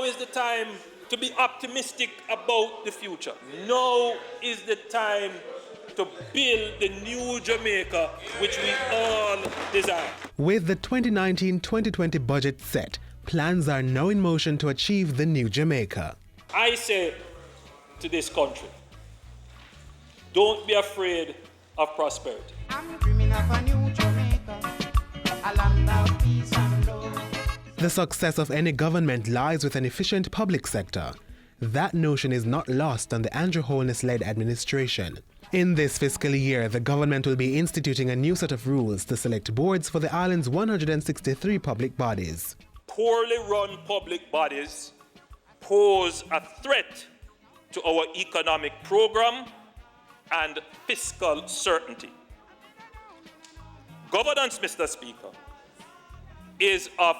is the time to be optimistic about the future. Now is the time to build the new Jamaica which we all desire. With the 2019-2020 budget set, plans are now in motion to achieve the new Jamaica. I say to this country, don't be afraid of prosperity. I'm dreaming of a new Jamaica, a land of peace and love. The success of any government lies with an efficient public sector. That notion is not lost on the Andrew Holness-led administration. In this fiscal year, the government will be instituting a new set of rules to select boards for the island's 163 public bodies. Poorly run public bodies pose a threat to our economic program and fiscal certainty. Governance, Mr. Speaker, is of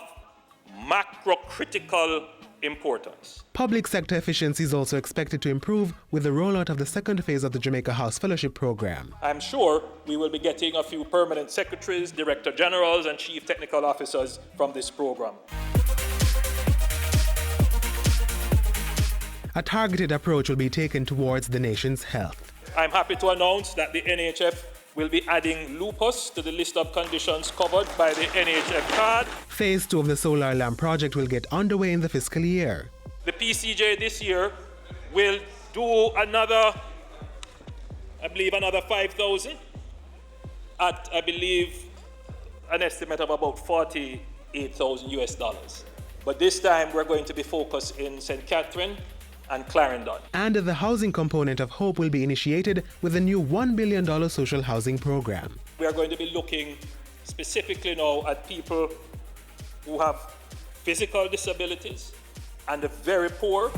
macro-critical importance. Public sector efficiency is also expected to improve with the rollout of the second phase of the Jamaica House Fellowship Program. I'm sure we will be getting a few permanent secretaries, director generals, and chief technical officers from this program. A targeted approach will be taken towards the nation's health. I'm happy to announce that the NHF will be adding lupus to the list of conditions covered by the NHF card. Phase 2 of the solar alarm project will get underway in the fiscal year. The PCJ this year will do another 5,000 at, I believe, an estimate of about $48,000. But this time we're going to be focused in St. Catherine and Clarendon. And the housing component of HOPE will be initiated with a new $1 billion social housing program. We are going to be looking specifically now at people who have physical disabilities and the very poor.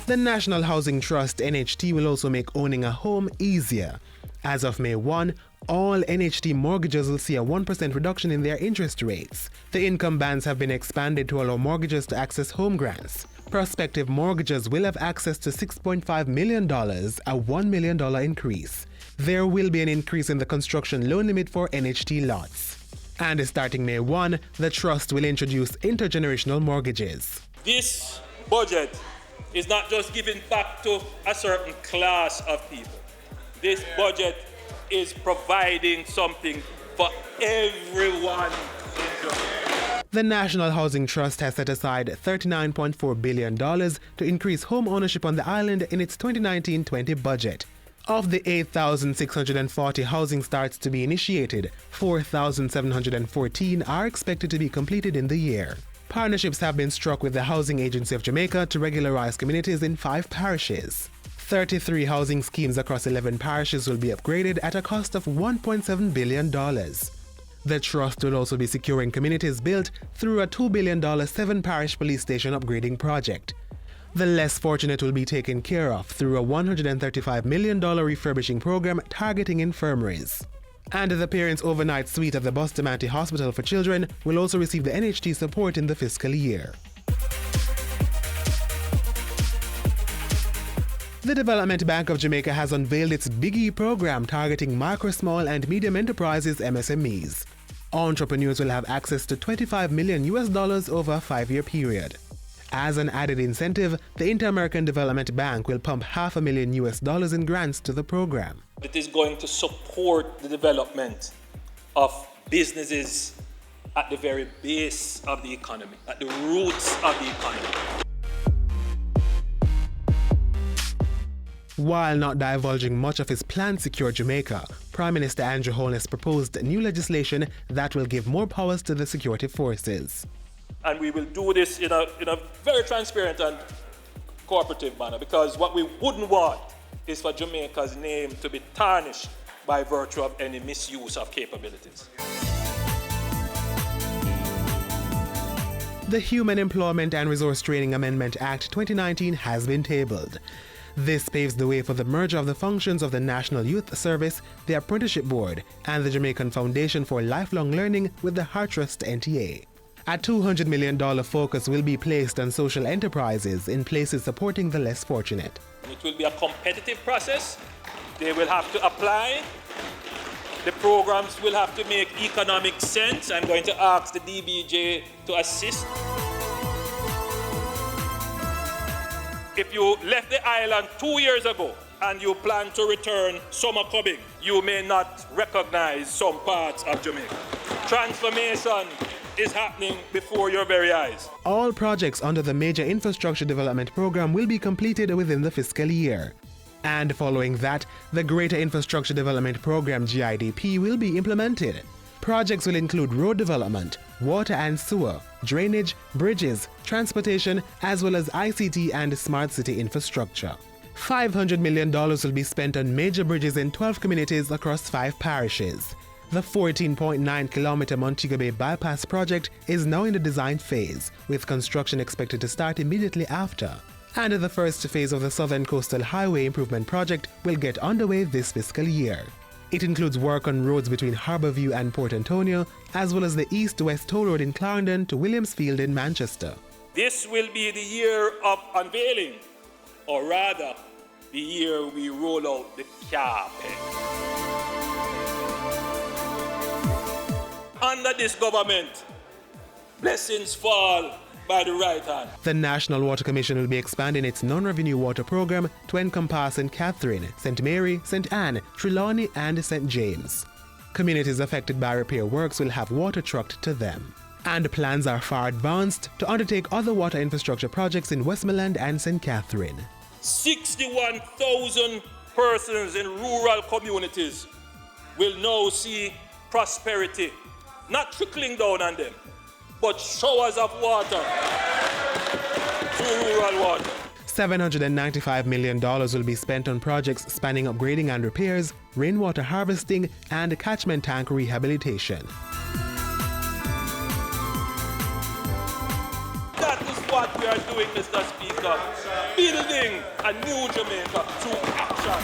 The National Housing Trust NHT will also make owning a home easier. As of May 1, all NHT mortgages will see a 1% reduction in their interest rates. The income bands have been expanded to allow mortgages to access home grants. Prospective mortgages will have access to $6.5 million, a $1 million increase. There will be an increase in the construction loan limit for NHT lots. And starting May 1, the Trust will introduce intergenerational mortgages. This budget is not just giving back to a certain class of people. This budget is providing something for everyone in Jamaica. The National Housing Trust has set aside $39.4 billion to increase home ownership on the island in its 2019-20 budget. Of the 8,640 housing starts to be initiated, 4,714 are expected to be completed in the year. Partnerships have been struck with the Housing Agency of Jamaica to regularize communities in 5 parishes. 33 housing schemes across 11 parishes will be upgraded at a cost of $1.7 billion. The Trust will also be securing communities built through a $2 billion 7-parish police station upgrading project. The less fortunate will be taken care of through a $135 million refurbishing program targeting infirmaries. And the Parents Overnight Suite at the Bustamante Hospital for Children will also receive the NHT support in the fiscal year. The Development Bank of Jamaica has unveiled its Big E program targeting micro, small and medium enterprises $MSMEs. Entrepreneurs will have access to $25 million over a 5-year period. As an added incentive, the Inter-American Development Bank will pump $500,000 in grants to the program. It is going to support the development of businesses at the very base of the economy, at the roots of the economy. While not divulging much of his plan to secure Jamaica, Prime Minister Andrew Holness proposed new legislation that will give more powers to the security forces. And we will do this in a very transparent and cooperative manner, because what we wouldn't want is for Jamaica's name to be tarnished by virtue of any misuse of capabilities. The Human Employment and Resource Training Amendment Act 2019 has been tabled. This paves the way for the merger of the functions of the National Youth Service, the Apprenticeship Board, and the Jamaican Foundation for Lifelong Learning with the Hartrust NTA. A $200 million focus will be placed on social enterprises in places supporting the less fortunate. It will be a competitive process. They will have to apply The programs will have to make economic sense. I'm going to ask the DBJ to assist. If you left the island 2 years ago and you plan to return summer coming, you may not recognize some parts of Jamaica. Transformation is happening before your very eyes. All projects under the Major Infrastructure Development Program will be completed within the fiscal year. And following that, the Greater Infrastructure Development Program GIDP will be implemented. Projects will include road development, water and sewer, drainage, bridges, transportation, as well as ICT and smart city infrastructure. $500 million will be spent on major bridges in 12 communities across 5 parishes. The 14.9-kilometer Montego Bay Bypass project is now in the design phase, with construction expected to start immediately after. And the first phase of the Southern Coastal Highway Improvement Project will get underway this fiscal year. It includes work on roads between Harbourview and Port Antonio, as well as the East-West Toll Road in Clarendon to Williamsfield in Manchester. This will be the year of unveiling, or rather, the year we roll out the carpet. Under this government, blessings fall by the right hand. The National Water Commission will be expanding its non-revenue water program to encompass St. Catherine, St. Mary, St. Anne, Trelawney and St. James. Communities affected by repair works will have water trucked to them. And plans are far advanced to undertake other water infrastructure projects in Westmoreland and St. Catherine. 61,000 persons in rural communities will now see prosperity, not trickling down on them, but showers of water through rural water. $795 million will be spent on projects spanning upgrading and repairs, rainwater harvesting, and catchment tank rehabilitation. That is what we are doing, Mr. Speaker, building a new Jamaica through action.